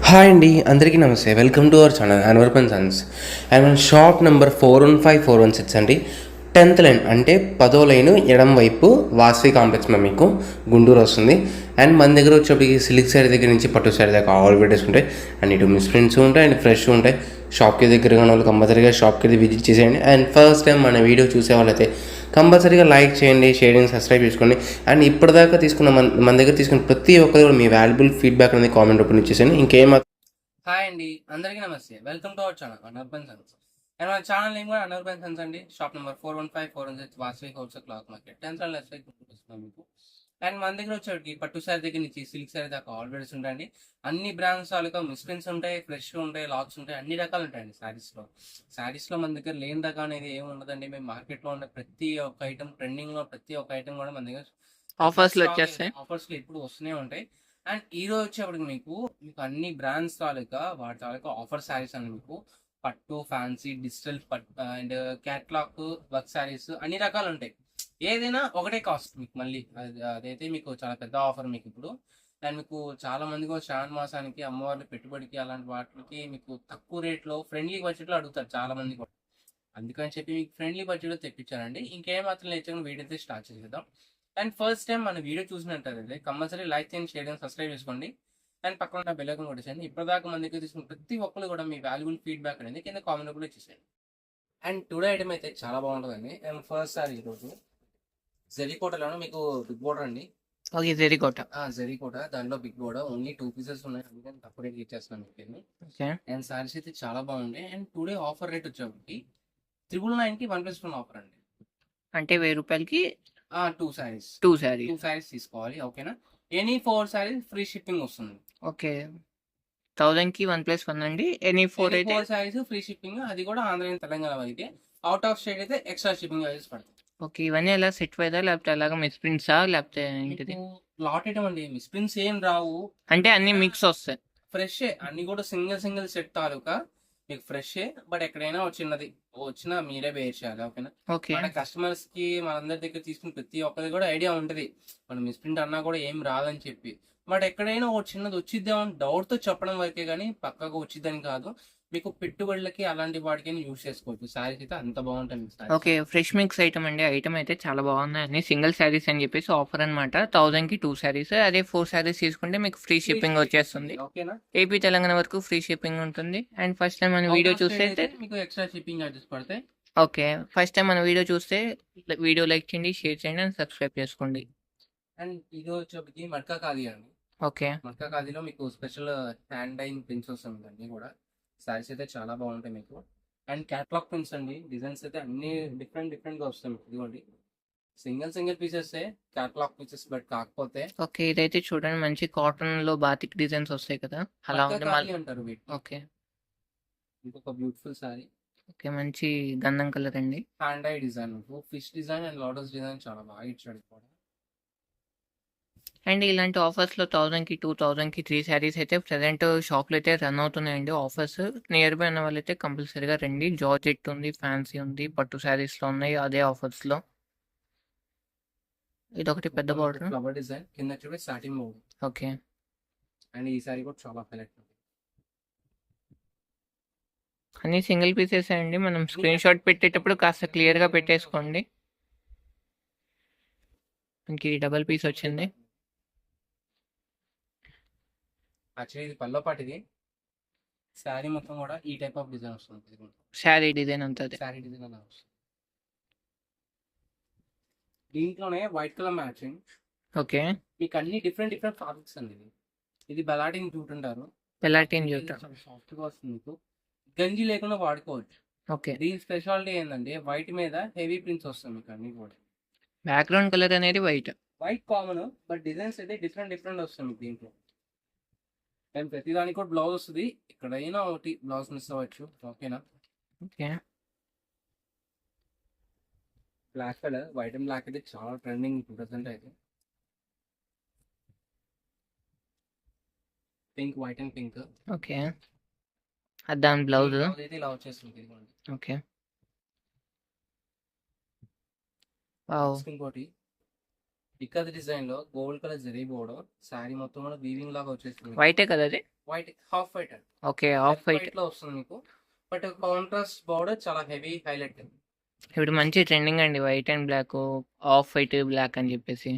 Hi అండి, అందరికీ నమస్తే. Welcome to our channel Anwar and Sons. And మన షాప్ నెంబర్ 415416 అండి. 10th లైన్ అంటే 10వ లైన్ ఎడం వైపు వాసవి కాంప్లెక్స్ మీకు గుంటూరు వస్తుంది. అండ్ మన దగ్గర వచ్చేప్పటికి సిల్క్ శారీ దగ్గర నుంచి పట్టు శారీ దాకా ఆల్ వెరైటీస్ ఉంటాయి. అండ్ ఇటు మిస్ప్రింట్స్ ఉంటాయి అండ్ ఫ్రెష్ ఉంటాయి. షాప్కి దగ్గరగా ఉన్న వాళ్ళు కంపల్సరీగా షాప్కి విజిట్ చేసేయండి. అండ్ ఫస్ట్ టైం మన వీడియో చూసే వాళ్ళైతే కంపల్సరీగా లైక్ చేయండి, షేర్ చేయండి, సబ్స్క్రైబ్ చేసుకోండి. అండ్ ఇప్పటిదాకా తీసుకున్న మన దగ్గర తీసుకున్న ప్రతి ఒక్కరు కూడా మీ వాల్యుబుల్ ఫీడ్బ్యాక్ అనేది కామెంట్ రూపంలో ఇచ్చేసాను. హాయ్ అండి, అందరికీ నమస్తే. Welcome to our channel Anwar Sons. And మన ఛానల్ నేమ్ కూడా అన్వర్ సన్స్ అండి. Shop number 415416 Vasavi wholesale cloth market 10th left side వస్తున్నాం మీకు. అండ్ మన దగ్గర వచ్చేటికి పట్టు శారీ దగ్గర నుంచి సిల్క్ శారీ దాకా ఆల్ వెరైటీస్ ఉంటాయండి. అన్ని బ్రాండ్స్ వాళ్ళకి మిస్ప్రింట్స్ ఉంటాయి, ఫ్రెష్ ఉంటాయి, లాక్స్ ఉంటాయి, అన్ని రకాలు ఉంటాయండి శారీస్లో మన దగ్గర లేని రకం అనేది ఏమి ఉండదండి. మేము మార్కెట్లో ఉన్న ప్రతి ఒక్క ఐటమ్, ట్రెండింగ్లో ప్రతి ఒక్క ఐటమ్ కూడా మన దగ్గర ఆఫర్స్లో ఇప్పుడు వస్తూనే ఉంటాయి. అండ్ ఈ రోజు వచ్చేప్పటికి మీకు అన్ని బ్రాండ్స్ తాలూకా వాటి తాలూకా ఆఫర్ శారీస్ అండి. మీకు పట్టు, fancy, digital and catalogue work saris అన్ని రకాలు ఉంటాయి. ఏదైనా ఒకటే కాస్ట్ మీకు. మళ్ళీ అదైతే మీకు చాలా పెద్ద ఆఫర్ మీకు ఇప్పుడు. అండ్ మీకు చాలా మంది కూడా శ్రావణ మాసానికి అమ్మవారి పెట్టుబడికి అలాంటి వాటికి మీకు తక్కువ రేట్లో ఫ్రెండ్లీ బడ్జెట్లో అడుగుతారు చాలా మంది కూడా. అందుకని చెప్పి మీకు ఫ్రెండ్లీ బడ్జెట్లో తెప్పించారండి. ఇంకేం మాత్రం లేచని వీడియో అయితే స్టార్ట్ చేసేద్దాం. అండ్ ఫస్ట్ టైం మన వీడియో చూసినట్టయితే కంపల్సరీ లైక్ చేయండి, షేర్ చేయండి, సబ్స్క్రైబ్ చేసుకోండి. అండ్ పక్కన ఉన్న బెల్ ఐకాన్ కొట్టేసేయండి. ఇప్పటిదాకా మన దగ్గర తీసుకున్న ప్రతి ఒక్కరు కూడా మీ వాల్యుబుల్ ఫీడ్బ్యాక్ అనేది కింద కామెంట్ కూడా ఇచ్చేసేయండి. అండ్ టుడే ఐటమ్ అయితే చాలా బాగుంటుందండి. అండ్ ఫస్ట్ సారి ఈరోజు జెరీకోటలోనే మీకు బిగ్ బోర్డర్ అండి. ఓకే, జెరీకోట దాంట్లో బిగ్ బోర్డర్ ఓన్లీ 2 pieces ఉన్నాయి. అందుకని తక్కువ రేట్ ఇచ్చేస్తున్నాను మీకు. అండ్ సారీస్ అయితే చాలా బాగుంది. అండ్ టుడే ఆఫర్ రేట్ వచ్చేప్పటికి 999కి 1+1 ఆఫర్ అండి. అంటే 1000 రూపాయలకి 2 sarees తీసుకోవాలి. ఓకేనా? ఎనీ 4 sarees ఫ్రీ షిప్పింగ్ వస్తుంది. ఓకే, 1000కి 1+1 అండి. Any 4 sarees free shipping. అది కూడా ఆంధ్ర తెలంగాణ వరకే. అవుట్ ఆఫ్ స్టేట్ అయితే ఎక్స్ట్రా షిప్పింగ్ చార్జెస్ పడతాయి. ఓకే, ఇవన్నీ ఎలా సెట్ వైదా లేకపోతే అలాగా మిస్ప్రింట్సా లేకపోతే ఏంటిది? లాట్ ఐటమ్ అండి. మిస్ప్రింట్స్ ఏం రావు, అంటే అన్ని మిక్స్ వస్తాయి. ఫ్రెష్ అన్ని కూడా సింగిల్ సెట్ తాలూకా మీకు ఫ్రెష్. బట్ ఎక్కడైనా వచ్చినా మీరే బేర్ చేయాలి. ఓకేనా? ఓకే, మన కస్టమర్స్ కి మనందరి దగ్గర తీసుకుని ప్రతి ఒక్కరికి కూడా ఐడియా ఉంటది మనం మిస్ప్రింట్ అన్నా కూడా ఏం రాదని చెప్పి. బట్ ఎక్కడైనా ఒక చిన్నది వచ్చిద్దామని డౌట్ తో చెప్పడం వరకే కానీ పక్కగా వచ్చిద్దని కాదు. మీకు పెట్టుబడులకి అలాంటి వాటికి యూజ్ చేసుకోవచ్చు. శారీస్ అయితే అంత బాగుంటుంది. ఓకే, ఫ్రెష్ మిక్స్ ఐటమ్ అండి. ఐటమ్ అయితే చాలా బాగున్నాయి. అన్ని సింగిల్ శారీస్ అని చెప్పేసి ఆఫర్ అనమాట. 1000కి 2 sarees. అదే 4 sarees తీసుకుంటే మీకు ఫ్రీ షిప్పింగ్ వచ్చేస్తుంది. ఓకేనా? ఏపీ తెలంగాణ వరకు ఫ్రీ షిప్పింగ్ ఉంటుంది. అండ్ ఫస్ట్ టైం మన వీడియో చూస్తే మీకు ఎక్స్ట్రా షిప్పింగ్ చార్జెస్ పడతాయి. ఓకే, ఫస్ట్ టైం మన వీడియో చూస్తే వీడియో లైక్ చేయండి, షేర్ చేయండి అండ్ సబ్స్క్రైబ్ చేసుకోండి. అండ్ ఇది వచ్చేప్పటికి మడ్కా ఖాదీ అండి. ఓకే, మడ్కా ఖాదీలో మీకు స్పెషల్ హ్యాండ్ డైయింగ్ ప్రింట్స్ వస్తుంది అన్ని కూడా. శారీస్ అయితే చాలా బాగుంటాయి మీకు. అండ్ క్యాట్లాగ్ ప్రింట్స్ అండి. డిజైన్స్ అయితే అన్ని డిఫరెంట్ గా వస్తాయి మీకు. ఇదిగోండి, single pieces catalogue pieces. But కాకపోతే ఓకే, ఇదైతే చూడండి మంచి కాటన్ లో బాతిక్ డిజైన్స్ వస్తాయి కదా, అలా ఉంది అంటారు వీటి. ఓకే, ఇంకొక బ్యూటిఫుల్ సారీ. ఓకే, మంచి గంధం కలర్ అండి. Hand I design, fish design and lotus design చాలా బాగా ఇచ్చాడు కూడా. అండ్ ఇలాంటి ఆఫర్స్ లో 1000కి 2000కి 3 sarees అయితే ప్రెసెంట్ షాప్ లో అయితే రన్ అవుతున్నాయండి ఆఫర్స్. నియర్ బై ఉన్న వాళ్ళైతే కంపల్సరీగా రండి. జార్జెట్ ఉంది, ఫ్యాన్సీ ఉంది, పట్టు శారీస్ లో ఉన్నాయి అదే ఆఫర్స్ లో. ఇదొకటి పెద్ద బార్డర్, ఫ్లవర్ డిజైన్ కింద చూడండి సాటిన్ మోడ్. ఓకే, అండ్ ఈ సారీ కూడా చాలా హైలైట్. అన్ని సింగిల్ పీసెస్ అండి. మనం స్క్రీన్ షాట్ పెట్టేటప్పుడు కాస్త క్లియర్ గా పెట్టేసుకోండి. ఇంక డబల్ పీస్ వచ్చింది. యాక్చువల్లీ ఇది పల్లో పాటిది. శారీ మొత్తం కూడా ఈ టైప్ ఆఫ్ డిజైన్ వస్తుంది. శారీ డిజైన్ అంతా శారీ డిజైన్ అలా వస్తుంది. దీంట్లోనే వైట్ కలర్ మ్యాచింగ్. ఓకే, మీకు అన్ని డిఫరెంట్ ఫ్యాబ్రిక్స్ అండి. ఇది బెలాటిన్ జూట్ అంటారు. పెలాటిన్ జూట్ సాఫ్ట్ గా వస్తుంది మీకు. గంజి లేకుండా వాడుకోవచ్చు. ఓకే, దీని స్పెషాలిటీ ఏంటంటే వైట్ మీద హెవీ ప్రింట్స్ వస్తుంది మీకు అన్ని కూడా. బ్యాక్గ్రౌండ్ కలర్ అనేది వైట్ కామన్, బట్ డిజైన్స్ అయితే డిఫరెంట్ వస్తుంది మీకు దీంట్లో. అండ్ ప్రతిదానికి కూడా బ్లౌజ్ వస్తుంది. ఎక్కడైనా ఒకటి బ్లౌజ్ మిస్ అవ్వచ్చు. ఓకేనా? Okay, black colour, white and black అయితే చాలా ట్రెండింగ్ ప్రెసెంట్ అయితే. Pink, white and pink. Okay, దాని బ్లౌజ్ అయితే ఇలా వచ్చేస్తుంది. ఓకే, ఇంకోటి ఇక్కత డిజైన్ లో gold colour zari border. Sari మొత్తం కూడా వీవింగ్ లాగా వచ్చేస్తుంది. వైటే కదా అది? వైట్ హాఫ్ వైట్ అండి. ఓకే. Off white. వైట్ లో వస్తుంది మీకు. బట్ కాంట్రాస్ట్ బార్డర్ చాలా హెవీ హైలైట్. ఇప్పుడు మంచి ట్రెండింగ్ అండి white and black, off white black అని చెప్పేసి.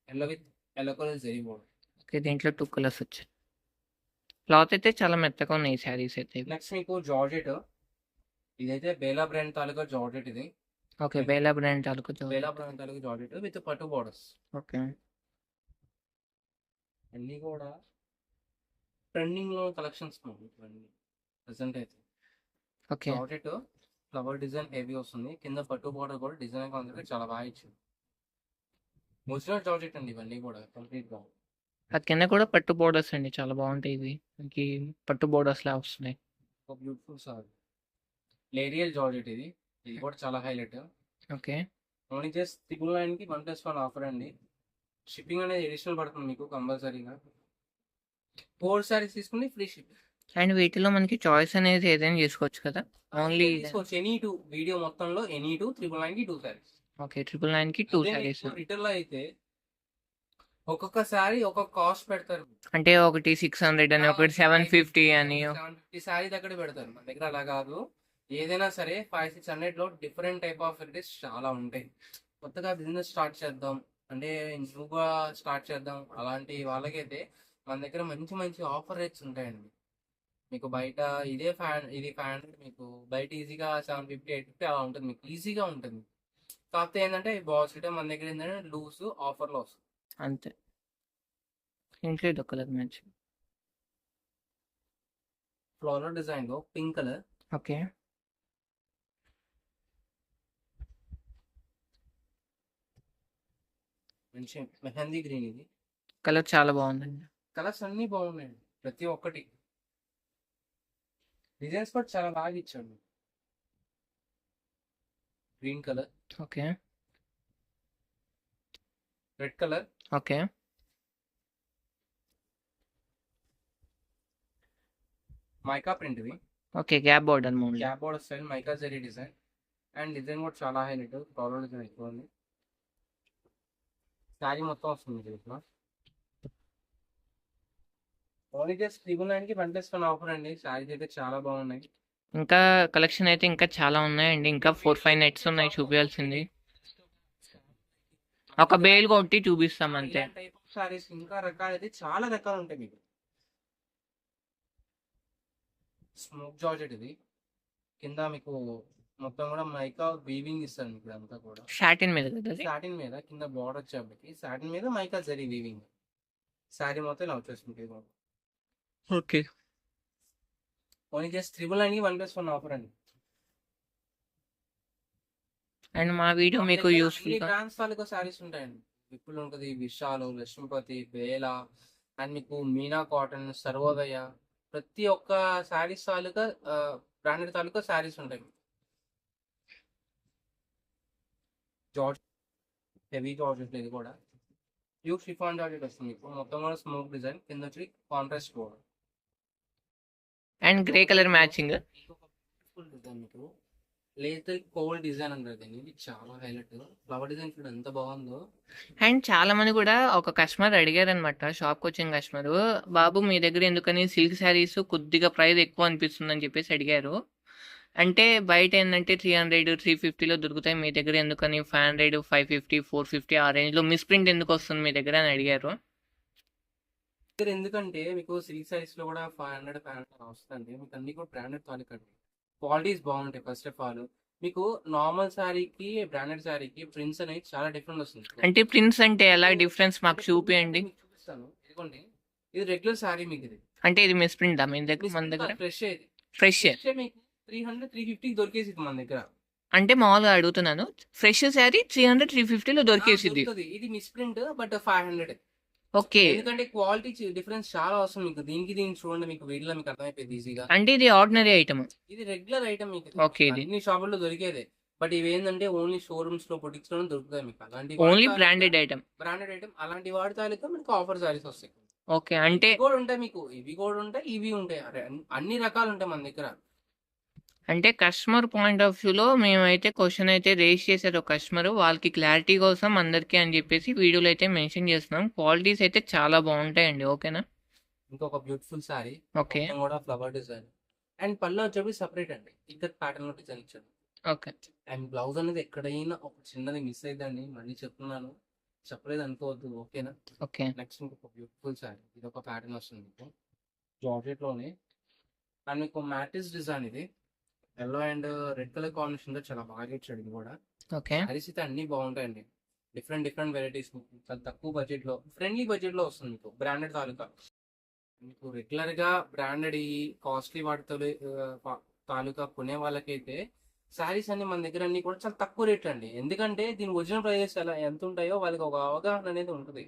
Yellow with yellow colour zari border. Okay. దీంట్లో 2 కలర్స్ వచ్చాయి. క్లాత్ అయితే చాలా మెత్తగా ఉన్నాయి శారీస్ అయితే. నెక్స్ట్ మీకు జార్జెట్. ఇదైతే బేలా బ్రాండ్ తాలూకా జార్జెట్ ఇది. ఓకే. బేలా బ్రాండ్ తాలూకు Bela brand taluka georgette with పట్టు బార్డర్స్. ఓకే. అన్నీ కూడా ట్రెండింగ్ లో కలెక్షన్స్ ఇవన్నీ ప్రెసెంట్ అయితే. Okay. Georgette flower design heavy వస్తుంది. కింద పట్టు బార్డర్ కూడా డిజైన్ కాన్సెప్ట్ చాలా బాగా ఇచ్చింది. ఒరిజినల్ జార్జెట్ అండి ఇవన్నీ కూడా కంప్లీట్ గా. అది కింద కూడా పట్టు బోర్డర్స్ అండి, చాలా బాగుంటాయి ఇవి. మనకి పట్టు బోర్డర్స్ లా వస్తున్నాయి. ఒక బ్యూటిఫుల్ సార్ లేరియల్ జార్జెట్ ఇది. ఇది కూడా చాలా హైలైట్. ఓకే. ఓన్లీ జస్ట్ 999కి 1+1 ఆఫర్ అండి. షిప్పింగ్ అనేది ఎడిషనల్ పడుతుంది మీకు కంపల్సరీగా. 4 సారీస్ తీసుకుని ఫ్రీ షిప్పింగ్. అండ్ వీటిలో మనకి చాయిస్ అనేది ఏదైనా చేసుకోవచ్చు కదా, ఓన్లీ తీసుకోవచ్చు ఎనీ 2 వీడియో మొత్తంలో ఎనీ 2 999కి 2 సారీస్. ఓకే. 999కి 2 సారీస్. రిటర్న్ లో అయితే ఒక్కొక్క సారీ ఒక్కొక్క కాస్ట్ పెడతారు. అంటే ఒకటి 600 అని, ఒకటి 750 అని. 750 సారీ దగ్గర పెడతారు. మన దగ్గర అలా కాదు. ఏదైనా సరే 500-600 లో డిఫరెంట్ టైప్ ఆఫ్ వెరైటీస్ చాలా ఉంటాయి. కొత్తగా బిజినెస్ స్టార్ట్ చేద్దాం అంటే న్యూగా స్టార్ట్ చేద్దాం అలాంటి వాళ్ళకైతే మన దగ్గర మంచి మంచి ఆఫర్ రేట్స్ ఉంటాయండి. మీకు బయట ఇది 500 మీకు బయట ఈజీగా 750-850 అలా ఉంటుంది. మీకు ఈజీగా ఉంటుంది. కాకపోతే ఏంటంటే బాక్స్ ఐటమ్ మన దగ్గర ఏంటంటే లూజ్ ఆఫర్లో వస్తుంది అంతే. ఇంట్లో ఇది కలర్ మ్యాచ్. ఫ్లోరల్ డిజైన్ లో పింక్ కలర్. ఓకే. మంచి మెహందీ గ్రీన్ ఇది. కలర్ చాలా బాగుందండి. కలర్స్ అన్ని బాగున్నాయండి ప్రతి ఒక్కటి. డిజైన్స్ కూడా చాలా బాగా ఇచ్చాడు. Green colour, okay. Red colour, okay. Mica print ఇవి. Okay. Gap border model. Cap border style mica zari design. And design కూడా చాలా హైలైట్. ఫ్లోరల్ డిజైన్ ఎక్కువ ఉంది. శారీ మొత్తం వస్తుంది దీంట్లో. ఓన్లీ జస్ట్ 999కి 1+1 ఆఫర్ అండి. శారీస్ అయితే చాలా బాగున్నాయి. ఇంకా కలెక్షన్ అయితే ఇంకా చాలా ఉన్నాయండి. ఇంకా 4-5 నెట్స్ ఉన్నాయి చూపించాల్సింది. ఒక బేల్ కొట్టి చూపిస్తాం అంతే. టైప్ ఆఫ్ శారీస్ ఇంకా రకాలు అయితే చాలా రకాలు ఉంటాయి మీకు. స్మోక్ జార్జెట్ ఇది. కింద మీకు మొత్తం కూడా మైకా వీవింగ్ ఇస్తారు మీకు ఇదంతా కూడా. షాటిన్ మీద కదా అది? సాటిన్ మీద కింద బార్డర్ వచ్చేప్పటికి సాటిన్ మీద మైకా జరీ వీవింగ్. శారీ మొత్తం ఇలా వచ్చేస్తుంది. ఓకే. ఓన్లీ జస్ట్ 999కి 1+1 ఆఫర్ అండి. అండ్ మా వీడియో మీకు యూస్ఫుల్ గా బ్రాండ్స్ తాలూకా శారీస్ ఉంటాయండి. విపుల్ ఉంటుంది, విశాలు, లక్ష్మీపతి, బేలా అండ్ మీకు మీనా కాటన్, సర్వోదయ ప్రతి ఒక్క శారీస్ తాలూకా బ్రాండెడ్ తాలూకా శారీస్ ఉంటాయి. జార్జ్ హెవీ జార్జెట్ ఇది కూడా. ప్యూర్ షిఫాన్ జార్జెట్ వస్తుంది మీకు. మొత్తం కూడా స్మోక్ డిజైన్ కింద వచ్చి contrast border. And grey colour matching. Beautiful design మీకు. లేజర్ కోల్డ్ డిజైన్ అంటారు దీన్ని. ఇది చాలా హైలైట్. ఫ్లవర్ డిజైన్ చూడండి ఎంత బాగుందో. అండ్ చాలా మంది కూడా ఒక కస్టమర్ అడిగారు అనమాట, షాప్కి వచ్చిన కస్టమర్, బాబు మీ దగ్గర ఎందుకని సిల్క్ శారీస్ కొద్దిగా ప్రైస్ ఎక్కువ అనిపిస్తుంది అని చెప్పేసి అడిగారు. అంటే బయట ఏంటంటే 300-350లో దొరుకుతాయి, మీ దగ్గర ఎందుకని 500-550-450 ఆ రేంజ్లో మిస్ప్రింట్ ఎందుకు వస్తుంది మీ దగ్గర అని అడిగారు. ఎందుకంటే మీకు సిల్క్ సారీస్ లో కూడా 500 వస్తుంది. మీకు అన్ని కూడా బ్రాండెడ్ తాలూకండి. క్వాలిటీస్ బాగుంటాయి. ఫస్ట్ ఆఫ్ ఆల్ మీకు నార్మల్ శారీకి బ్రాండెడ్ శారీకి ప్రింట్స్ అనేది చాలా డిఫరెంట్ వస్తుంది. అంటే ప్రింట్స్ అంటే ఎలా డిఫరెన్స్ మాకు చూపియండి. చూపిస్తాను. ఇదిగోండి, ఇది రెగ్యులర్ శారీ మీకు. ఇది అంటే ఇది మిస్ప్రింట్ మన దగ్గర ఫ్రెష్. ఇది ఫ్రెష్ మీకు 300-350 దొరికేసి మన దగ్గర. అంటే మామూలుగా అడుగుతున్నాను, ఫ్రెష్ శారీ 300-350లో దొరికేసింది. ఇది మిస్ప్రింట్ బట్ 500. ఓకే. ఎందుకంటే క్వాలిటీ డిఫరెన్స్ చాలా వస్తుంది మీకు. దీనికి చూడండి, మీకు వీడియోలో మీకు అర్థమైపోయింది ఈజీగా. అంటే ఇది ఆర్డినరీ ఐటమ్. ఇది రెగ్యులర్ ఐటమ్ మీకు. ఓకే. ఇది అన్ని షాపుల్లో దొరికేదే. బట్ ఇవి ఏంటంటే ఓన్లీ షోరూమ్స్ లో బొటిక్స్ లో దొరుకుతాయి మీకు. అలాంటి only branded item. Branded item అలాంటి వాడి తాలూకా మీకు ఆఫర్ సారీస్ వస్తాయి. ఓకే. అంటే ఇవి కూడా ఉంటాయి మీకు. ఇవి కూడా ఉంటాయి, ఇవి ఉంటాయి. అన్ని రకాలు ఉంటాయి మన దగ్గర. అంటే కస్టమర్ పాయింట్ ఆఫ్ వ్యూలో మేమైతే క్వశ్చన్ అయితే రేస్ చేశారు కస్టమర్, వాళ్ళకి క్లారిటీ కోసం అందరికీ అని చెప్పేసి వీడియోలో అయితే మెన్షన్ చేస్తున్నాం. క్వాలిటీస్ అయితే చాలా బాగుంటాయండి. ఓకేనా? ఇంకొక బ్యూటిఫుల్ సారీ ఓకే. మొత్తం కూడా ఫ్లవర్ డిజైన్. అండ్ పళ్ళు వచ్చేసి సపరేట్ అండి, ఇక్కడ ప్యాటర్న్ లో డిజైన్ ఇచ్చాడు. ఓకే. అండ్ బ్లౌజ్ అనేది ఎక్కడైనా ఒక చిన్నది మిస్ అయిందండి, మళ్ళీ చెప్తున్నాను, చెప్పలేదు అనుకోవద్దు, ఓకేనా. ఓకే. నెక్స్ట్ ఇంకొక బ్యూటిఫుల్ సారీ, ఇది ఒక ప్యాటర్న్ వస్తుంది మీకు జార్జెట్ లోనే. అండ్ మీకు మ్యాటిస్ డిజైన్ ఇది, yellow and red colour combination తో చాలా బాగా ఇచ్చాడు. ఇది కూడా ఓకే. సారీస్ అయితే అన్ని బాగుంటాయండి, డిఫరెంట్ డిఫరెంట్ వెరైటీస్, చాలా తక్కువ బడ్జెట్ లో, ఫ్రెండ్లీ బడ్జెట్ లో వస్తుంది మీకు. బ్రాండెడ్ తాలూకా మీకు రెగ్యులర్ గా బ్రాండెడ్ ఈ కాస్ట్లీ వాటితో తాలూకా కొనే వాళ్ళకైతే శారీస్ అన్ని మన దగ్గర అన్ని కూడా చాలా తక్కువ రేట్ అండి. ఎందుకంటే దీని ఒరిజినల్ ప్రైజెస్ ఎలా ఎంత ఉంటాయో వాళ్ళకి ఒక అవగాహన అనేది ఉంటుంది.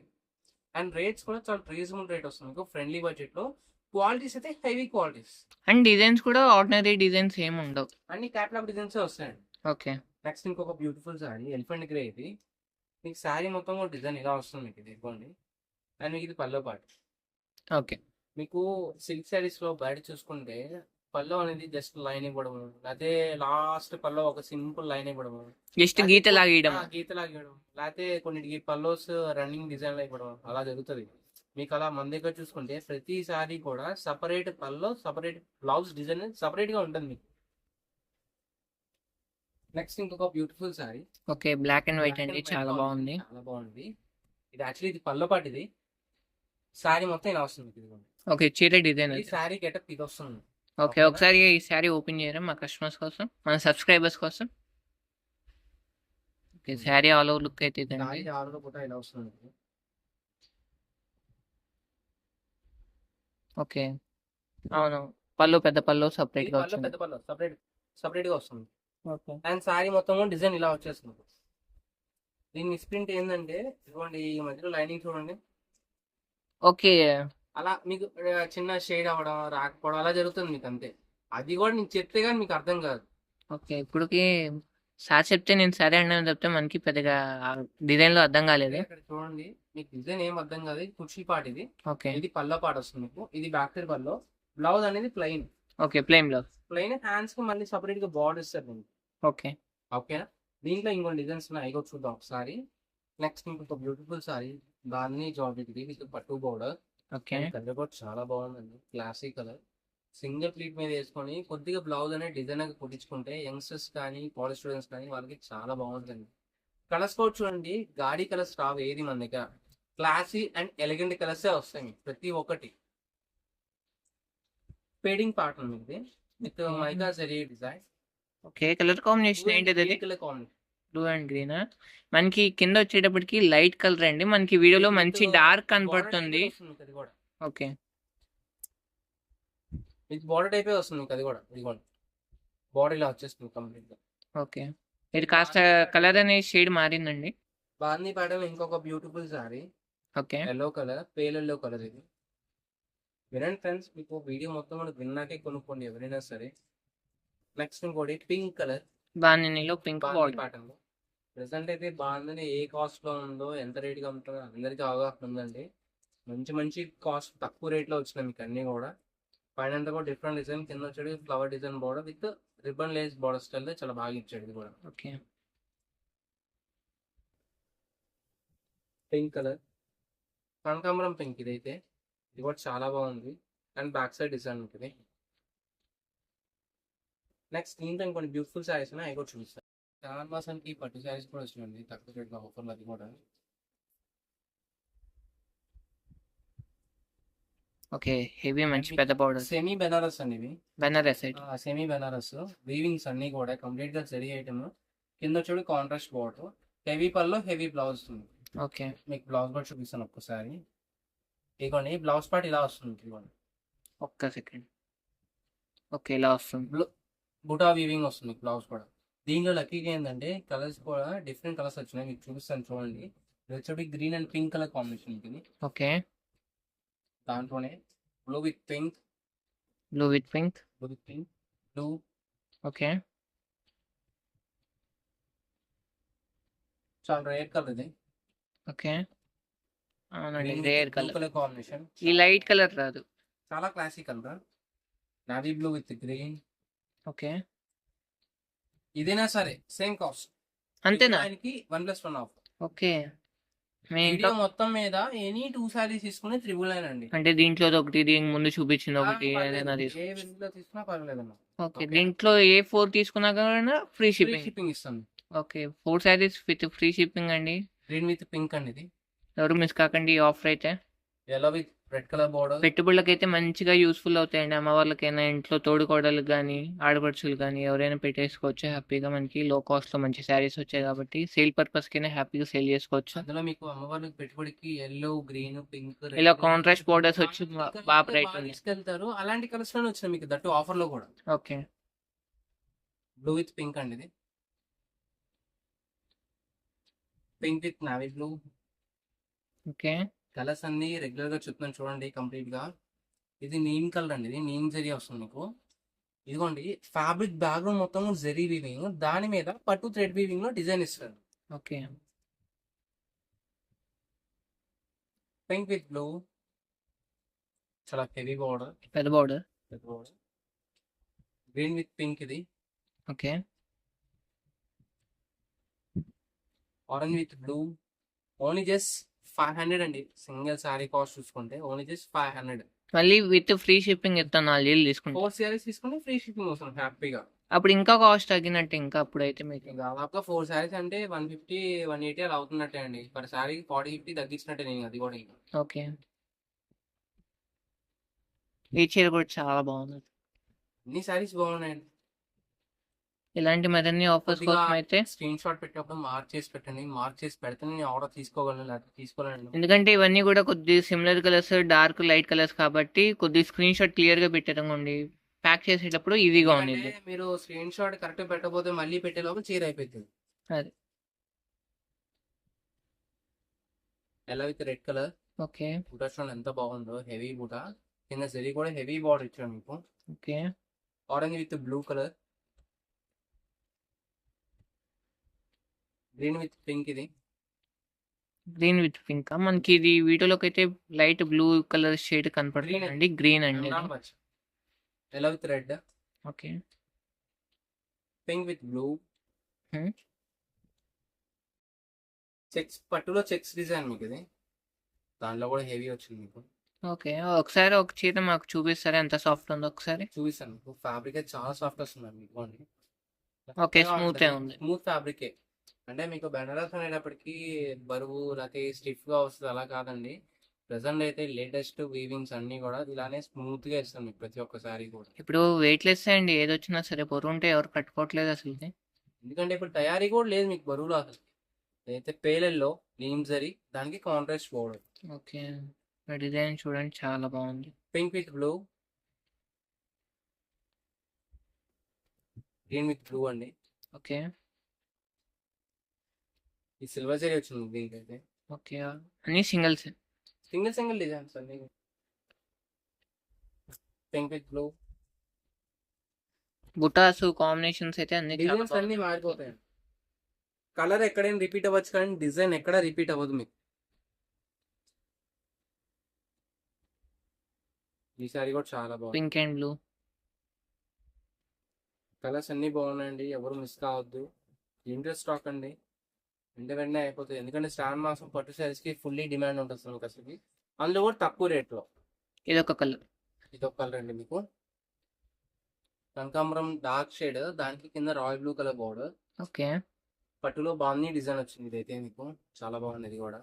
అండ్ రేట్స్ కూడా చాలా రీజనబుల్ రేట్ వస్తుంది మీకు, ఫ్రెండ్లీ బడ్జెట్ లో. క్వాలిటీస్ అయితే హెవీ క్వాలిటీస్, అండ్ డిజైన్స్ కూడా ఆర్డినరీ డిజైన్స్ ఏమి ఉండవు. అన్ని క్యాటలాగ్ డిజైన్స్ వస్తాయండి. ఓకే. నెక్స్ట్ ఇంకొక బ్యూటిఫుల్ శారీ, ఎలిఫెంట్ గ్రే. ఇది మీకు శారీ మొత్తం కూడా డిజైన్ ఇలా వస్తుంది మీకు, ఇది ఇవ్వండి. అండ్ మీకు ఇది పల్లో పార్ట్. ఓకే. మీకు సిల్క్ శారీస్ లో బయట చూసుకుంటే పల్లో అనేది జస్ట్ లైన్ ఇవ్వడము, అదే లాస్ట్ పల్లో ఒక సింపుల్ లైన్ ఇవ్వడము, జస్ట్ గీత లాగేయడం. గీతలాగా ఇవ్వడం, లేకపోతే కొన్నిటికి పల్లోస్ రన్నింగ్ డిజైన్ ఇవ్వడం, అలా జరుగుతుంది మీకు. అలా మన దగ్గర చూసుకుంటే ప్రతి సారీ కూడా సపరేట్ పల్లో, సపరేట్ బ్లౌజ్ డిజైన్ సపరేట్ గా ఉంటుంది మీకు. నెక్స్ట్ ఇంకొక beautiful sari, okay. Black and white అండి, చాలా బాగుంది. చాలా బాగుంది. ఇది యాక్చువల్లీ ఇది పల్లో పాటు, ఇది సారీ మొత్తం ఇలా వస్తుంది మీకు. ఇదిగోండి, ఓకే. చీర డిజైన్ ఈ సారీ గెటప్ ఇది వస్తుంది. ఓకే. ఒకసారి ఈ శారీ ఓపెన్ చేయరా మా కస్టమర్స్ కోసం, మన సబ్స్క్రైబర్స్ కోసం. Okay. Sari all over look అయితే ఇదండి. సారీ ఆర్డర్ కూడా ఇలా వస్తుంది మీకు. ఓకే. అవును. పళ్ళు పెద్ద పళ్ళు సపరేట్ ఇది గా పల్లో వచ్చింది. పెద్ద పల్లో సపరేట్ గా వస్తుంది. ఓకే. అండ్ సారీ మొత్తం డిజైన్ ఇలా వచ్చేస్తుంది. దీని మిస్ప్రింట్ ఏంటంటే ఇదిగోండి, ఈ మధ్యలో లైనింగ్ చూడండి, ఓకే. అలా మీకు చిన్న షేడ్ అవ్వడం, రాకపోవడం అలా జరుగుతుంది మీకు, అంతే. అది కూడా నేను చెప్తే కానీ మీకు అర్థం కాదు. ఓకే. ఇప్పుడుకి సార్ చెప్తే నేను సరే అన్నాను చెప్తే మనకి పెద్దగా డిజైన్ లో అర్థం కాలేదు. ఇక్కడ చూడండి, మీకు డిజైన్ ఏం అర్థం కాదు. ఇది కుర్చీ పార్ట్, ఇది ఓకే. ఇది పల్లో పార్ట్ వస్తుంది మీకు. ఇది బ్యాక్ సైడ్ పల్లో, బ్లౌజ్ అనేది plain. Okay. Plain blouse. Plain hands కి మళ్ళీ సపరేట్ గా బార్డర్ ఇస్తారు మీకు, ఓకే. ఓకేనా. దీంట్లో ఇంకొన్ని డిజైన్స్ ఉన్నాయి, అవి కూడా చూద్దాం ఒకసారి. నెక్స్ట్ ఇంకొక బ్యూటిఫుల్ సారీ, దాన్ని జార్జెట్ ఇది విత్ పట్టు బోర్డర్. ఓకే. కలర్ కూడా చాలా బాగుందండి, క్లాసిక్ కలర్. సింగిల్ ప్లీట్ మీద వేసుకొని కొద్దిగా బ్లౌజ్ అనేది డిజైన్ కుట్టించుకుంటే యంగ్స్టర్స్ కానీ కాలేజ్ స్టూడెంట్స్ కానీ వాళ్ళకి చాలా బాగుంటుంది. కలర్స్ కూడా చూడండి, గాడి కలర్స్ రావు ఏది మన దగ్గర, క్లాసీ అండ్ ఎలిగెంట్ కలర్సే వస్తాయి మీకు ప్రతి ఒక్కటి. ఫేడింగ్ ప్యాటర్న్ ఇది with mica zari design. Okay. Colour combination ఏంటిది అది? Colour combination blue and green. మనకి కింద వచ్చేటప్పటికి లైట్ కలర్ అండి, మనకి వీడియోలో మంచి డార్క్ కనపడుతుంది. అది కూడా ఓకే. ఇది బార్డర్ టైపే వస్తుంది మీకు, అది కూడా ఇదిగోండి బార్డర్ ఇలా వచ్చేస్తుంది కంప్లీట్ గా. ఓకే. ఇది కాస్త కలర్ అనే షేడ్ మారిందండి. బాందీ ప్యాటర్న్ ఇంకొక beautiful sari, okay. Yellow colour, pale yellow colour. ఇది వినండి ఫ్రెండ్స్, మీకు వీడియో మొత్తం కూడా విన్నాకే కొనుక్కోండి ఎవరైనా సరే. నెక్స్ట్ ఇంకోటి పింక్ కలర్, బాందినిలో పింక్ బాందీ బార్డర్. ప్యాటర్న్. ప్రెసెంట్ అయితే బాందని ఏ కాస్ట్ లో ఉందో, ఎంత రేట్ గా ఉంటుందో అందరికీ అవగాహన ఉందండి. మంచి మంచి కాస్ట్ తక్కువ రేట్ లో వచ్చినాయి మీకు అన్ని కూడా. పైన కూడా డిఫరెంట్ డిజైన్, కింద వచ్చేది flower design border with ribbon lace border style చాలా బాగా ఇచ్చాడు. ఇది కూడా ఓకే. పింక్ కలర్, కనకాంబరం పింక్. ఇదైతే ఇది కూడా చాలా బాగుంది. అండ్ బ్యాక్ సైడ్ డిజైన్ ఉంటుంది. నెక్స్ట్ దీంట్లో ఇంకొన్ని బ్యూటిఫుల్ శారీస్ ఉన్నాయి, అవి కూడా చూపిస్తాను. శ్రావణ మాసానికి పట్టు శారీస్ కూడా వచ్చినాయండి తక్కువ రేట్లో ఆఫర్లు, అది కూడా. ఓకే. హెవీ మంచి పెద్ద బార్డర్. సెమీ బెనారస్ అండి ఇవి, బెనారస్ సైడ్. సెమీ బెనారస్ వీవింగ్స్ అన్ని కూడా కంప్లీట్ గా రెడీ ఐటమ్. కింద వచ్చి కాంట్రాస్ట్ బోర్డర్, హెవీ పల్లో హెవీ బ్లౌజ్ ఉంది. ఓకే. మీకు బ్లౌజ్ కూడా చూపిస్తాను ఒక్కసారి. ఇదిగోండి బ్లౌజ్ పార్ట్ ఇలా వస్తుంది. ఇదిగోండి ఒక్క సెకండ్. ఓకే. ఇలా వస్తుంది. బుటా వీవింగ్ వస్తుంది బ్లౌజ్ కూడా. దీనిలో లక్కీగా ఏంటంటే కలర్స్ కూడా డిఫరెంట్ కలర్స్ వచ్చినాయి, మీకు చూపిస్తాను చూడండి. ఇది వచ్చేటి green and pink colour combination ఇది. ఓకే. దాంట్లోనే blue with pink, blue with pink. Blue. Okay. చాలా రేర్ కలర్ ఇది. ఓకే. అవునండి, రేర్ కలర్. కలర్ కాంబినేషన్, ఈ లైట్ కలర్ రాదు. చాలా classic colour. Navy blue with green. Okay. ఇదైనా సరే సేమ్ కాస్ట్ అంతేనా? ఆయనకి 1+1 ఆఫర్. ఓకే. మేము ఇంకా వీడియో మొత్తం మీద ఎనీ 2 సారీస్ తీసుకుని 999 అండి. అంటే దీంట్లో ఒకటి దీనికి ముందు చూపించింది ఒకటి పర్లేదు. ఏదైనా ఏ తీసుకో. విధంగా తీసుకున్నా పర్లేదన్న. ఓకే, ఓకేనా? దీంట్లో ఏ 4 తీసుకున్నా కూడా ఫ్రీ ఫ్రీ షిప్పింగ్. షిప్పింగ్ ఇస్తాను. Okay, 4 saris with free shipping అండి. గ్రీన్ విత్ పింక్ అండి ఇది. ఎవరు మిస్ కాకండి ఈ ఆఫర్ అయితే. Yellow with red colour border. పెట్టుబడులకైతే మంచిగా యూస్ఫుల్ అవుతాయండి. అమ్మ వాళ్ళకైనా, ఇంట్లో తోడుకోడలకు కానీ, ఆడపడుచులు కానీ ఎవరైనా పెట్టేసుకోవచ్చు హ్యాపీగా. మనకి లో కాస్ట్లో మంచి శారీస్ వచ్చాయి కాబట్టి సేల్ పర్పస్కైనా హ్యాపీగా సేల్ చేసుకోవచ్చు. అందులో మీకు అమ్మవారికి పెట్టుబడికి ఎల్లో, గ్రీన్, పింక్, ఇలా కాంట్రాస్ట్ బోర్డర్స్ వచ్చి బాగా బ్రైట్ ఉంది. తీసుకెళ్తారు. అలాంటి కలర్స్ లోనే వచ్చినాయి మీకు దట్టు ఆఫర్ లో కూడా. ఓకే, బ్లూ విత్ పింక్ అండి ఇది. Pink with navy blue. Okay, colours అన్ని రెగ్యులర్ గా చెప్తున్నాను చూడండి కంప్లీట్ గా. ఇది నీమ్ కలర్ అండి, ఇది నీమ్ జరీ వస్తుంది మీకు. ఇదిగోండి ఫ్యాబ్రిక్ బ్యాక్గ్రౌండ్ మొత్తం జరీ వీవింగ్, దాని మీద పట్టు థ్రెడ్ వీవింగ్ లో డిజైన్ ఇస్తారు. ఓకే, పింక్ విత్ బ్లూ, చాలా హెవీ బార్డర్. పెద్ద బోర్డర్. గ్రీన్ విత్ పింక్ ఇది. Okay, orange with blue. Only just 500 అండి. సింగిల్ సారీ కాస్ట్ చూసుకుంటే ఓన్లీ జస్ట్ 500. మళ్ళీ విత్ ఫ్రీ షిప్పింగ్ ఇస్తాను 4 వేలు తీసుకుంటా. 4 సారీస్ తీసుకుంటే ఫ్రీ షిప్పింగ్ వస్తుంది హ్యాపీగా. అప్పుడు ఇంకా కాస్ట్ తగ్గినట్టు, ఇంకా అప్పుడైతే మీకు. దాదాపుగా 4 సారీస్ అంటే 150, 180 అలా అవుతున్నట్టే అండి. పర్ సారీ 40, 50 తగ్గించినట్టే నేను అది కూడా. ఇంకా ఓకే, ఈ చీర కూడా చాలా బాగుంది. అన్ని సారీస్ బాగున్నాయండి. ఇలాంటి మరిన్ని ఆఫర్స్ కొద్దిగా కోసం అయితే, స్క్రీన్ షాట్ పెట్టినప్పుడు మార్క్ చేసి పెట్టండి. మార్క్ చేసి పెడితే నేను ఆర్డర్ తీసుకోగలను, లేకపోతే తీసుకోలేను. ఎందుకంటే ఇవన్నీ కూడా కొద్దిగా similar colours, dark light colours కాబట్టి కొద్దిగా స్క్రీన్ షాట్ క్లియర్ గా పెట్టండి. ప్యాక్ చేసేటప్పుడు ఈజీగా ఉంది. ఎందుకంటే మీరు స్క్రీన్ షాట్ కరెక్ట్ పెట్టకపోతే మళ్ళీ పెట్టే లోపు చీర అయిపోతుంది. అది. ఎలా విత్ రెడ్ కలర్. ఓకే, బూటా చూడండి ఎంత బాగుందో, హెవీ బూటా. కింద జరీ కూడా హెవీ బార్డర్ ఇచ్చాడు మీకు. Okay, orange with blue colour. Green with pink ఇది. Green with pink. మనకి ఇది వీడియోలోకి అయితే లైట్ బ్లూ కలర్ షేడ్ కనపడుతుంది. గ్రీన్ అండి. Yellow with red. Okay, pink with blue. Hmm. Checks, పట్టులో చెక్స్ డిజైన్ మీకు ఇది. దాంట్లో కూడా హెవీ వచ్చింది మీకు. ఓకే, ఒకసారి ఒక చీర మాకు చూపిస్తారా ఎంత సాఫ్ట్ ఉందో ఒకసారి? చూపిస్తాను మీకు. ఫ్యాబ్రిక్ అయితే చాలా సాఫ్ట్ వస్తుంది మీకు. ఓకే, స్మూత్ ఉంది. స్మూత్ ఫ్యాబ్రికే. అంటే మీకు బెనారస్ అనేటప్పటికి బరువు లేకపోతే స్టిఫ్ గా వస్తుంది, అలా కాదండి. ప్రెసెంట్ అయితే లేటెస్ట్ వీవింగ్స్ అన్ని కూడా ఇలానే స్మూత్ గా ఇస్తాను మీకు ప్రతి ఒక్కసారి కూడా. ఇప్పుడు వెయిట్లెస్ అండి, ఏది వచ్చినా సరే. బరువు ఉంటే ఎవరు కట్టుకోవట్లేదు అసలు. ఎందుకంటే ఇప్పుడు తయారీ కూడా లేదు మీకు బరువులో అసలు. అయితే పేలల్లో నీమ్ జరీ, దానికి కాంట్రాస్ట్ బోర్డర్. ఓకే, డిజైన్ చూడండి చాలా బాగుంది. Pink with blue, green with blue అండి. ఓకే, ఈ సిల్వర్ జరీ వచ్చింది దీనికి అయితే. ఓకే, అన్ని సింగిల్స్. సింగిల్ డిజైన్స్ అండి. Pink with blue. బుటాస్ కాంబినేషన్స్ అయితే అన్ని చాలా డిజైన్స్ బాగున్నాయి. అన్ని మారిపోతాయి. కలర్ ఎక్కడైనా రిపీట్ అవ్వచ్చు కానీ డిజైన్ ఎక్కడ రిపీట్ అవ్వదు మీకు. ఈ సారీ కూడా చాలా బాగుంది. Pink and blue. కలర్స్ అన్ని బాగున్నాయండి, ఎవరు మిస్ కావద్దు. లిమిటెడ్ స్టాక్ అండి, వెంటనే అయిపోతుంది. ఎందుకంటే శ్రావణ మాసం పట్టు సారీస్ కి ఫుల్లీ డిమాండ్ ఉంటుంది మీకు అసలు. అందులో కూడా తక్కువ రేట్లో. ఇదొక కలర్. ఇదొక కలర్ అండి మీకు. కనకాంబరం డార్క్ షేడ్, దానికి కింద royal blue colour border. Okay, పట్టులో బాగుంది డిజైన్ వచ్చింది. ఇదైతే మీకు చాలా బాగుంది ఇది కూడా.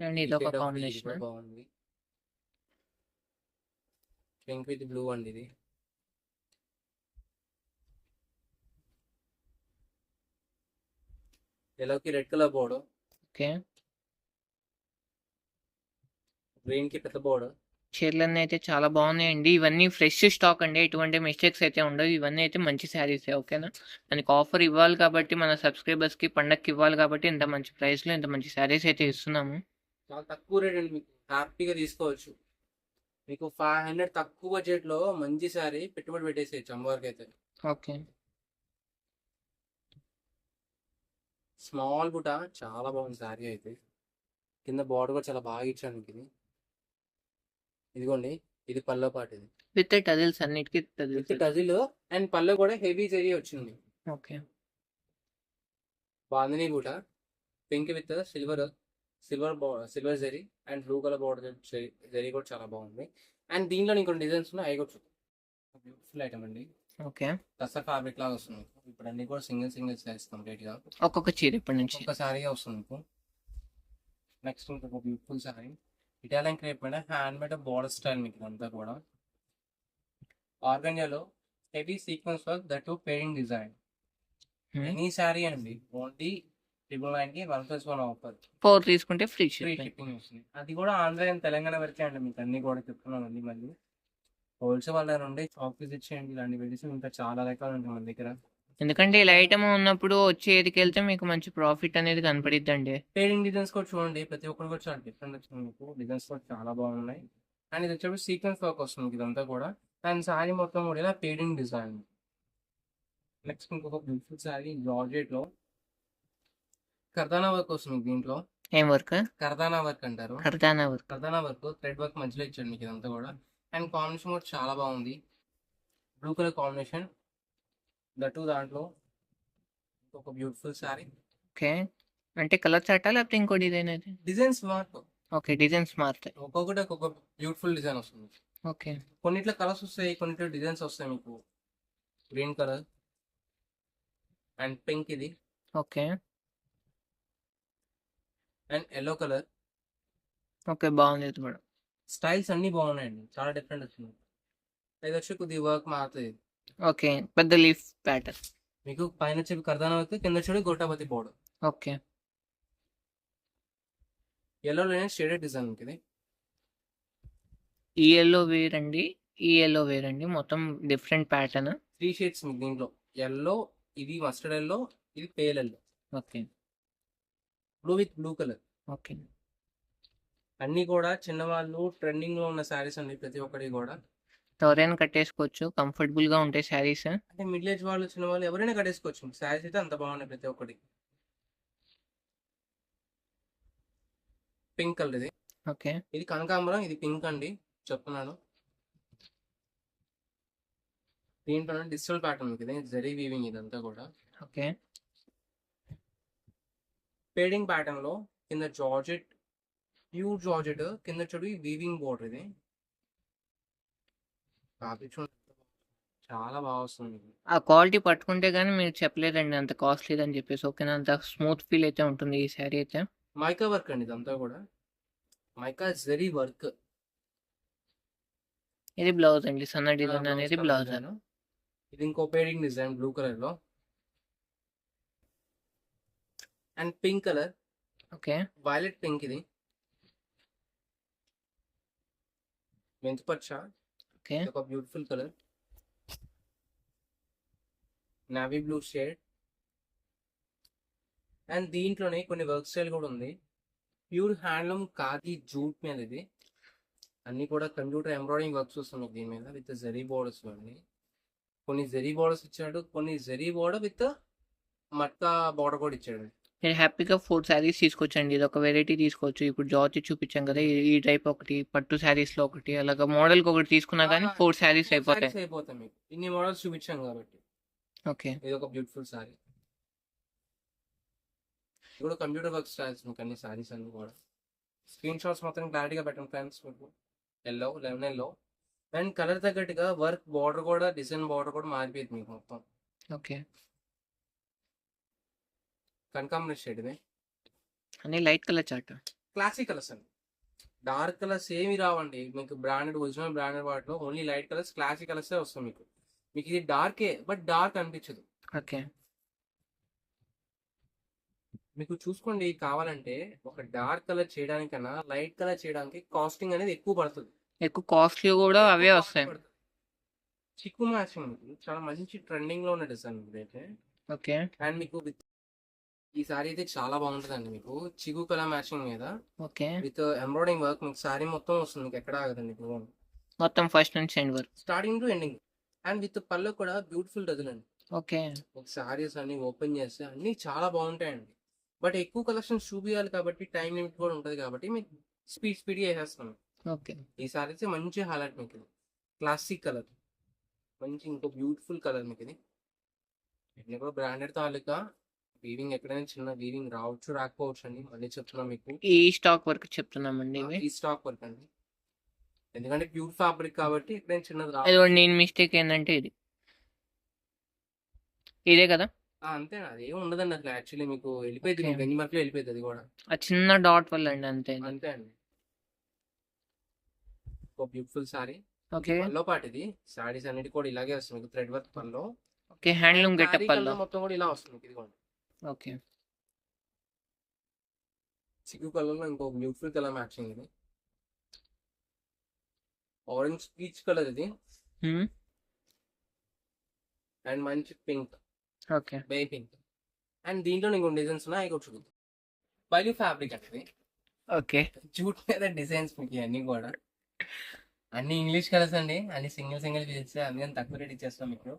అండ్ ఈ ఇదొక shade of ఇది కాంబినేషన్. కూడా బాగుంది. పింక్ విత్ బ్లూ అండి ఇది. ఎల్లోకి red colour border, okay, green కి పెద్ద బోర్డర్. చీరలన్నీ అయితే చాలా బాగున్నాయండి. ఇవన్నీ ఫ్రెష్ స్టాక్ అండి, ఎటువంటి మిస్టేక్స్ అయితే ఉండవు. ఇవన్నీ అయితే మంచి శారీస్, ఓకేనా. మనకి ఆఫర్ ఇవ్వాలి కాబట్టి, మన సబ్స్క్రైబర్స్కి పండగకి ఇవ్వాలి కాబట్టి ఇంత మంచి ప్రైస్లో ఇంత మంచి శారీస్ అయితే ఇస్తున్నాము. చాలా తక్కువ రేట్ అండి, మీకు హ్యాపీగా తీసుకోవచ్చు. మీకు 500 తక్కువ బడ్జెట్ లో మంచి సారీ పెట్టుబడి పెట్టేసేయచ్చు అమ్మవారికి అయితే. ఓకే, స్మాల్ బుట్ట చాలా బాగుంది సారీ అయితే. కింద బార్డర్ కూడా చాలా బాగా ఇచ్చాను మీకు ఇది. ఇదిగోండి, ఇది పల్లో పాటు. ఇది విత్ టజిల్స్, అన్నిటికీ tassels. With tassel and pallu కూడా హెవీ జరీ వచ్చింది. Okay, bandhani buta pink with silver zari and blue colour border zari కూడా చాలా బాగుంది. అండ్ దీనిలో ఇంకొన్ని డిజైన్స్ ఉన్నాయి, అవి కూడా చూద్దాం. బ్యూటిఫుల్ ఐటమ్ అండి, ఓకే. టస్సర్ ఫ్యాబ్రిక్ లాగా వస్తుంది మీకు. ఇప్పుడు అన్ని కూడా సింగిల్ సైజ్ కంప్లీట్ గా ఒక్కొక్క చీర ఇప్పటి నుంచి. ఒక సారీగా వస్తుంది మీకు. నెక్స్ట్ ఇంకొక బ్యూటిఫుల్ సారీ, ఇటాలియన్ క్రేప్ మీద హ్యాండ్ మేడ్ బార్డర్ స్టైల్ మీకు ఇదంతా కూడా. ఆర్గంజాలో heavy sequence work that pairing design. Any sari అండి, ఓన్లీ 999 కి 1+1 ఆఫర్. 4 తీసుకుంటే ఫ్రీ ఫ్రీ షిప్పింగ్ వస్తుంది. అది కూడా ఆంధ్ర అండ్ తెలంగాణ వరకే అండి, మీకు అన్ని కూడా చెప్తున్నాను అండి. మళ్ళీ హోల్సేల్ వాళ్ళ నుండి షాప్ విజిట్ చేయండి, ఇలాంటి వెడిసి ఇంకా చాలా రకాలు ఉంటాయి మన దగ్గర. ఎందుకంటే ఇలా ఐటమ్ ఉన్నప్పుడు వచ్చి ఏదికి వెళ్తే మీకు మంచి ప్రాఫిట్ అనేది కనపడిద్దండి. పేరింగ్ డిజైన్స్ కూడా చూడండి, ప్రతి ఒక్కరు కూడా చాలా డిఫరెంట్ వచ్చింది మీకు. డిజైన్స్ కూడా చాలా బాగున్నాయి. అండ్ ఇది వచ్చేసి సీక్వెన్స్ వర్క్ వస్తుంది మీకు ఇదంతా కూడా. అండ్ సారీ మొత్తం కూడా ఇలా పేరింగ్ డిజైన్. నెక్స్ట్ ఇంకొక బ్యూటిఫుల్ సారీ జార్జెట్ లో కర్దానా వర్క్ వస్తుంది మీకు. దీంట్లో ఏం వర్క్? కర్దానా వర్క్ అంటారు. కర్దానా వర్క్. కర్దానా వర్క్ థ్రెడ్ వర్క్ మధ్యలో ఇచ్చాడు మీకు ఇదంతా కూడా. అండ్ కాంబినేషన్ కూడా చాలా బాగుంది, బ్లూ కలర్ కాంబినేషన్ దట్టు. దాంట్లో ఒక బ్యూటిఫుల్ సారీ. ఓకే. అంటే కలర్ చాటా లేకపోతే ఇంకో డిజైన్ అది? డిజైన్స్ మార్క్, ఓకే, డిజైన్స్ మారుతాయి. ఒక్కొక్కటి ఒక్కొక్క బ్యూటిఫుల్ డిజైన్ వస్తుంది. ఓకే. కొన్నిట్లో కలర్స్ వస్తాయి, కొన్నిట్లో డిజైన్స్ వస్తాయి మీకు. గ్రీన్ కలర్ అండ్ పింక్ ఇది, okay. And yellow colour. Okay, బాగుంది ఇది కూడా. స్టైల్స్ అన్ని బాగున్నాయండి, చాలా డిఫరెంట్ వచ్చింది. ఇది వచ్చి కొద్దిగా వర్క్ మారుతుంది. ఓకే, పెద్ద లీఫ్ ప్యాటర్న్. మీకు పైన వచ్చి కర్దానా వర్క్, కింద వచ్చి గోటాపతి బోర్డర్. ఓకే. ఎల్లోలోనే షేడెడ్ డిజైన్ మీకు ఇది. ఈ ఎల్లో వేర్ అండి, ఈ ఎల్లో వేర్ అండి, మొత్తం డిఫరెంట్ ప్యాటర్న్. 3 షేడ్స్ మీకు దీంట్లో. ఎల్లో, ఇది మస్టర్డ్ ఎల్లో, ఇది pale yellow, okay. Blue with blue colour. Okay. అన్ని కూడా చిన్నవాళ్ళు ట్రెండింగ్ లో ఉన్న శారీస్ అండి ప్రతి ఒక్కటి కూడా. ఎవరైనా కట్టేసుకోవచ్చు, కంఫర్టబుల్ గా ఉంటాయి శారీస్. అంటే మిడిల్ ఏజ్ వాళ్ళు, చిన్న వాళ్ళు ఎవరైనా కట్టేసుకోవచ్చు. శారీస్ అయితే అంత బాగున్నాయి ప్రతి ఒక్కటి. పింక్ కలర్ ఇది. ఓకే. ఇది కనకాంబరం, ఇది పింక్ అండి చెప్తున్నాను. దీంట్లో డిజిటల్ ప్యాటర్న్ ఇది, జరీ వీవింగ్ ఇదంతా కూడా. ఓకే. పేడింగ్ ప్యాటర్న్ లో కింద జార్జెట్, ప్యూర్ జార్జెట్, కింద చూడు వీవింగ్ బోర్డర్ ఇది. ఫ్యాబ్రిక్ చాలా బాగా వస్తుంది. ఆ క్వాలిటీ పట్టుకుంటే గానీ మీరు చెప్పలేదండి అంత కాస్ట్లీ అని చెప్పేసి. ఓకేనా, అంత స్మూత్ ఫీల్ అయితే ఉంటుంది ఈ శారీ అయితే. మైకా వర్క్ అండి ఇదంతా కూడా, మైకా జరీ వర్క్. ఇది బ్లౌజ్ అండి, సన్న డిజైన్ అనేది బ్లౌజ్. ఇది ఇంకో పేడింగ్ డిజైన్ బ్లూ కలర్ లో and pink colour, okay. Violet pink ఇది, మెంతిపచ్చ, ఓకే. ఒక beautiful colour, navy blue shade. And దీంట్లోనే కొన్ని వర్క్ స్టైల్ కూడా ఉంది. ప్యూర్ హ్యాండ్లూమ్ ఖాదీ జూట్ మీద ఇది. అన్ని కూడా కంప్యూటర్ ఎంబ్రాయిడింగ్ వర్క్స్ వస్తున్నాయి దీని మీద విత్ జరీ బోర్డర్స్ అండి. కొన్ని జరీ బోర్డర్స్ ఇచ్చాడు, కొన్ని zari border with matka border కూడా ఇచ్చాడు. మీరు హ్యాపీగా 4 శారీస్ తీసుకోవచ్చండి. ఇది ఒక వెరైటీ తీసుకోవచ్చు. ఇప్పుడు జార్జెట్ చూపించాం కదా, ఈ టైప్ ఒకటి, పట్టు శారీస్ లో ఒకటి, అలాగా మోడల్ కి ఒకటి తీసుకున్నా కానీ 4 శారీస్ అయిపోతాయి. అయిపోతాయి మీకు, ఇన్ని మోడల్స్ చూపించాం కాబట్టి. ఓకే. ఇది ఒక బ్యూటిఫుల్ సారీ. ఇది కూడా కంప్యూటర్ వర్క్ స్టైల్స్ మీకు అన్ని సారీస్ అన్ని కూడా. స్క్రీన్ షాట్స్ మొత్తం క్లారిటీగా పెట్టండి ఫ్రెండ్స్. మీకు yellow, lemon yellow, and colour తగ్గట్టుగా వర్క్ బార్డర్ కూడా, డిజైన్ బార్డర్ కూడా మారిపోయింది మీకు మొత్తం. ఓకే. కనకాంబరం షేడ్ ఇది, అన్ని light colour chart. Classic colours అండి. డార్క్ కలర్స్ ఏమి రావండి మీకు. బ్రాండెడ్, ఒరిజినల్ బ్రాండెడ్ వాటిలో only light colours, classic colours వస్తాయి మీకు. మీకు ఇది డార్కే, బట్ డార్క్ అనిపించదు. ఓకే. మీకు చూసుకోండి, కావాలంటే ఒక డార్క్ కలర్ చేయడానికన్నా లైట్ కలర్ చేయడానికి కాస్టింగ్ అనేది ఎక్కువ పడుతుంది. ఎక్కువ కాస్ట్లీ కూడా అవే వస్తాయి. చిక్కు మ్యాచింగ్ చాలా మంచి ట్రెండింగ్ లో ఉన్న డిజైన్ ఇదైతే. ఓకే. అండ్ మీకు ఈ సారీ అయితే చాలా బాగుంటుందండి మీకు. చిక్కు కలర్ మ్యాచింగ్ మీద ఓకే. విత్ ఎంబ్రాయిడింగ్ వర్క్ మీకు సారీ మొత్తం వస్తుంది. మీకు ఎక్కడ ఆగదండి మీకు, మొత్తం ఫస్ట్ నుంచి ఎండ్ వరకు, starting to ending. And with పళ్ళు కూడా బ్యూటిఫుల్ డజన్ అండి. ఓకే. ఒక సారీస్ అన్ని ఓపెన్ చేస్తే అన్ని చాలా బాగుంటాయండి. బట్ ఎక్కువ కలెక్షన్స్ చూపించాలి కాబట్టి టైం లిమిట్ కూడా ఉంటుంది కాబట్టి మీకు స్పీడ్ చేసేస్తాను. ఓకే. ఈ సారీ అయితే మంచి హైలైట్ మీకు ఇది. క్లాసిక్ కలర్, మంచి ఇంకో బ్యూటిఫుల్ కలర్ మీకు ఇది. ఇది కూడా బ్రాండెడ్ తాలూకా వీవింగ్ ఎక్కడైనా చిన్న వీవింగ్ రావచ్చు రాకపోవచ్చు అండి, మళ్ళీ చెప్తున్నా మీకు. ఈ స్టాక్ వర్క్ చెప్తున్నామండి ఇవి. ఈ స్టాక్ వర్క్ అండి, ఎందుకంటే ప్యూర్ ఫ్యాబ్రిక్ కాబట్టి ఎక్కడైనా చిన్నది అది కూడా నేను మిస్టేక్ ఏంటంటే ఇదే కదా. అంతే, అది ఏమి ఉండదండి అసలు. యాక్చువల్లీ మీకు వెళ్ళిపోయింది, Okay. మీకు గంజి మార్కులో వెళ్ళిపోయింది అది కూడా. ఆ చిన్న డాట్ వల్ల అండి అంతే. అంతే అండి. ఒక బ్యూటిఫుల్ సారీ. ఓకే పల్లో పాటు ఇది సారీస్ అన్నిటి కూడా ఇలాగే వస్తుంది మీకు, thread work pallu. Okay handloom Saree getup colour మొత్తం కూడా ఇలా వస్తుంది మీకు, ఇదిగోండి. ఓకే సిగ్గు కలర్ లో ఇంకో బ్యూటిఫుల్ కలర్ మ్యాచింగ్ ఇది. ఆరెంజ్ పీచ్ కలర్ ఇది, అండ్ మంచి పింక్, ఓకే బే పింక్. అండ్ దీంట్లో ఇంకో డిజైన్స్ ఉన్నాయి, అవి కూడా చూద్దాం. బయలు ఫ్యాబ్రిక్ అనేది ఓకే జూట్ మీద డిజైన్స్ మీకు ఇవన్నీ కూడా. అన్ని ఇంగ్లీష్ కలర్స్ అండి, అన్ని సింగిల్ సింగిల్ పీసెస్, అందుకని తక్కువ రేట్ ఇచ్చేస్తాం మీకు.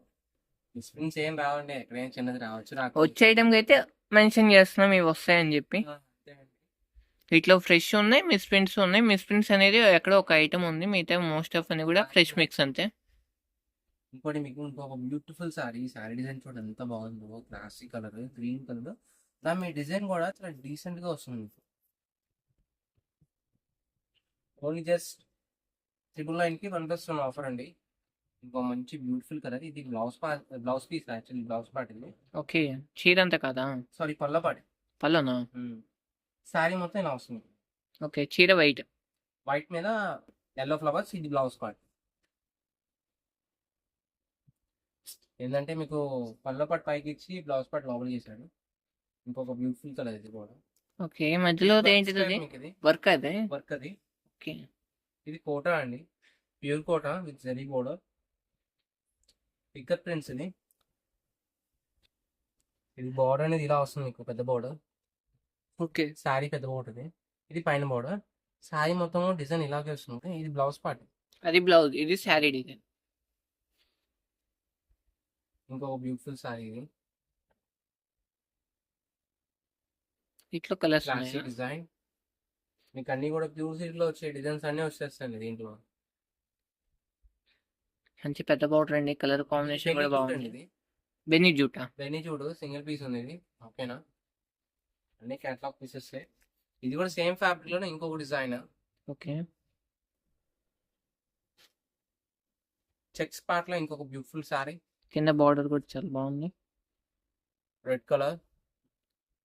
మిస్ప్రింట్స్ ఏం రావండి, ఎక్కడైనా చిన్నది రావచ్చు వచ్చే ఐటమ్కి అయితే మెన్షన్ చేస్తున్నాం ఇవి వస్తాయని చెప్పి. అంతే అండి. వీటిలో ఫ్రెష్ ఉన్నాయి, మిస్ప్రింట్స్ ఉన్నాయి. మిస్ప్రింట్స్ అనేది ఎక్కడో ఒక ఐటమ్ ఉంది, మిగతా మోస్ట్ ఆఫ్ అని కూడా ఫ్రెష్ మిక్స్ అంతే. ఇంకోటి మీకు ఇంకొక బ్యూటిఫుల్ సారీ, సారీ డిజైన్ చూడండి ఎంత బాగుందో, క్లాసీ కలర్, గ్రీన్ కలర్. దాని మీ డిజైన్ కూడా చాలా డీసెంట్ గా వస్తుంది మీకు. ఓన్లీ జస్ట్ 999కి 1+1 ఆఫర్ అండి. ఇంకో మంచి బ్యూటిఫుల్ కలర్, ఇది blouse piece, actually blouse part ఇది. ఓకే చీర అంతా కదా, సారీ పళ్ళ పాటి. పళ్ళనా. శారీ మొత్తం ఇలా వస్తుంది, ఓకే చీర వైట్. వైట్ మీద ఎల్లో ఫ్లవర్స్, ఇది బ్లౌజ్ పార్ట్. ఏంటంటే మీకు పళ్ళ పాటు పైకి ఇచ్చి బ్లౌజ్ పార్ట్ లోపల చేశాడు. ఇంకొక బ్యూటిఫుల్ కలర్ ఇది కూడా. ఓకే మధ్యలో ఏంటిది అది? మీకు ఇది వర్క్ అదే. వర్క్ అది. ఓకే ఇది కోటా అండి, pure Kota with zari border, పికర్ ప్రింట్స్ ఇది. ఇది బోర్డర్ అనేది ఇలా వస్తుంది మీకు, పెద్ద బోర్డర్. ఓకే శారీ పెద్ద బోర్డర్ ఇది. ఇది పైన బోర్డర్, శారీ మొత్తం డిజైన్ ఇలాగే వస్తుంది. ఇది బ్లౌజ్ పార్ట్. అది బ్లౌజ్, ఇది శారీ డిజైన్. ఇంకొక బ్యూటిఫుల్ శారీ ఇది, ఇట్లా కలర్స్ క్లాసిక్ ఉన్నాయి. డిజైన్. మీకు అన్ని కూడా ప్యూర్ సిల్క్ లో వచ్చే డిజైన్స్ అన్ని వచ్చేస్తాయండి దీంట్లో. మంచి పెద్ద బార్డర్ అండి, కలర్ కాంబినేషన్ కూడా బాగుంది. ఇది బెన్నీ జూటా. బెన్నీ చూడు, సింగిల్ పీస్ ఉంది ఇది. ఓకేనా, అన్ని క్యాటలాగ్ పీసెస్. ఇది కూడా సేమ్ ఫ్యాబ్రిక్ లోనే ఇంకొక డిజైన్, ఓకే చెక్స్ పార్ట్ లో ఇంకొక బ్యూటిఫుల్ సారీ, కింద బార్డర్ కూడా చాలా బాగుంది. Red colour.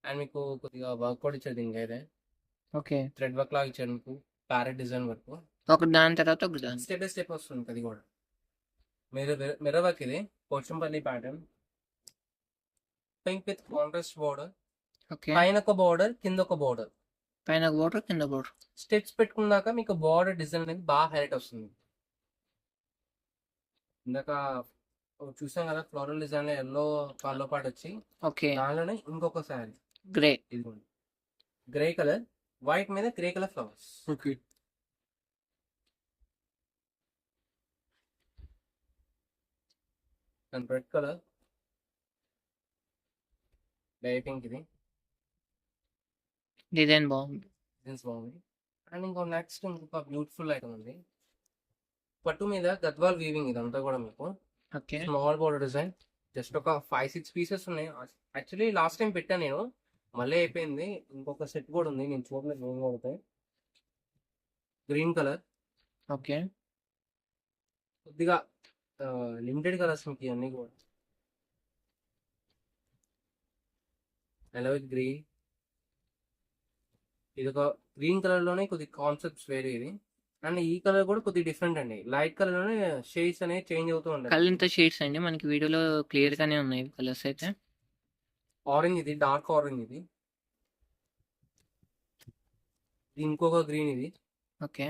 అండ్ మీకు కొద్దిగా వర్క్ కూడా ఇచ్చాడు దీనికి అయితే, ఓకే థ్రెడ్ వర్క్ లాగా ఇచ్చాడు మీకు, ప్యారెట్ డిజైన్ వర్క్. ఒక దాని తర్వాత ఒక దాని. స్టెప్ బై స్టెప్ వస్తుంది అది కూడా. మిర్రర్ వర్క్ ఇది, Pochampally pattern, pink with contrast border. Okay పైన ఒక బోర్డర్, కింద ఒక బోర్డర్. పైన ఒక బార్డర్ కింద బార్డర్. స్టెప్స్ పెట్టుకున్నాక మీకు బార్డర్ డిజైన్ అనేది బాగా హైలైట్ వస్తుంది. ఇందాక చూసాం కదా ఫ్లోరల్ డిజైన్ లో ఎల్లో పళ్ళ పాటు వచ్చి, ఓకే దానిలోనే ఇంకొక శారీ గ్రే. ఇదిగోండి, గ్రే కలర్, వైట్ మీద grey colour flowers. Okay and red colour, baby pink ఇది. డిజైన్ బాగుంది. డిజైన్స్ బాగుంది. అండ్ ఇంకో నెక్స్ట్ ఇంకొక బ్యూటిఫుల్ ఐటమ్ ఉంది, పట్టు మీద గద్వాల్ వీవింగ్. ఇదంతా కూడా మీకు okay small border design. Just ఒక 5-6 పీసెస్ ఉన్నాయి. యాక్చువల్లీ లాస్ట్ టైం పెట్టాను నేను, మళ్ళీ అయిపోయింది. ఇంకొక సెట్ కూడా ఉంది, నేను చూడలేదు ఏం కొడతాయి. గ్రీన్ కలర్, ఓకే కొద్దిగా లిమిటెడ్ కలర్స్ మీకు ఇవన్నీ కూడా. ఎల్లో విత్ గ్రీన్, ఇది ఒక గ్రీన్ కలర్ లోనే కొద్ది కాన్సెప్ట్స్ వేరే ఇది. అండ్ ఈ కలర్ కూడా కొద్దిగా డిఫరెంట్ అండి, లైట్ కలర్ లోనే షేడ్స్ అనేవి చేంజ్ అవుతూ ఉంటాయి. కలర్ షేడ్స్ అండి మనకి వీడియోలో క్లియర్ గానే ఉన్నాయి కలర్స్ అయితే. ఆరెంజ్ ఇది, డార్క్ ఆరెంజ్ ఇది. ఇది ఇంకొక గ్రీన్ ఇది, ఓకే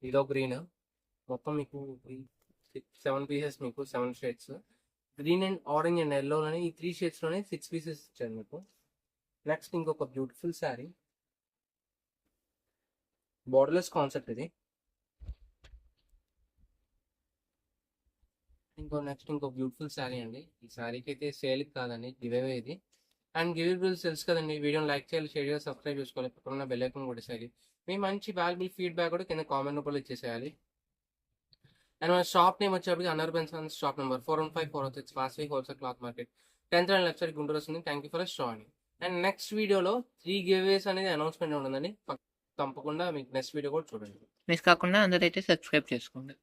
ఇదో గ్రీన్. మొత్తం మీకు 7 పీసెస్, మీకు 7 shades. Green and orange and yellow లోనే ఈ 3 షేడ్స్ లోనే 6 పీసెస్ ఇచ్చారు మీకు. నెక్స్ట్ ఇంకొక బ్యూటిఫుల్ శారీ, బోర్డర్లెస్ కాన్సెప్ట్ ఇది. ఇంకో బ్యూటిఫుల్ శారీ అండి. ఈ శారీకి అయితే సేల్ కాదండి, గివేవే ఇది. అండ్ గివ్ బిల్స్ తెలుసు కదండి, వీడియోని లైక్ చేయాలి, షేర్ చేయాలి, సబ్స్క్రైబ్ చేసుకోవాలి, పక్కన బెల్ ఐకాన్ కొట్టేసేయాలి. మీ మంచి వాల్యుబుల్ ఫీడ్బ్యాక్ కూడా కింద కామెంట్ రూపంలో ఇచ్చేసేయాలి. అండ్ మన షాప్ నేమ్ వచ్చేప్పటికి అనర్బన్ sons shop number 415406 Vasavi wholesale cloth market 10th and left side Guntur వస్తుంది. Thank you for showing. And next వీడియోలో 3 గివేస్ అనేది అనౌన్స్మెంట్ ఉంటుందండి. తప్పకుండా మీకు నెక్స్ట్ వీడియో కూడా చూడండి. మిస్ కాకుండా అందరైతే సబ్స్క్రైబ్ చేసుకోండి.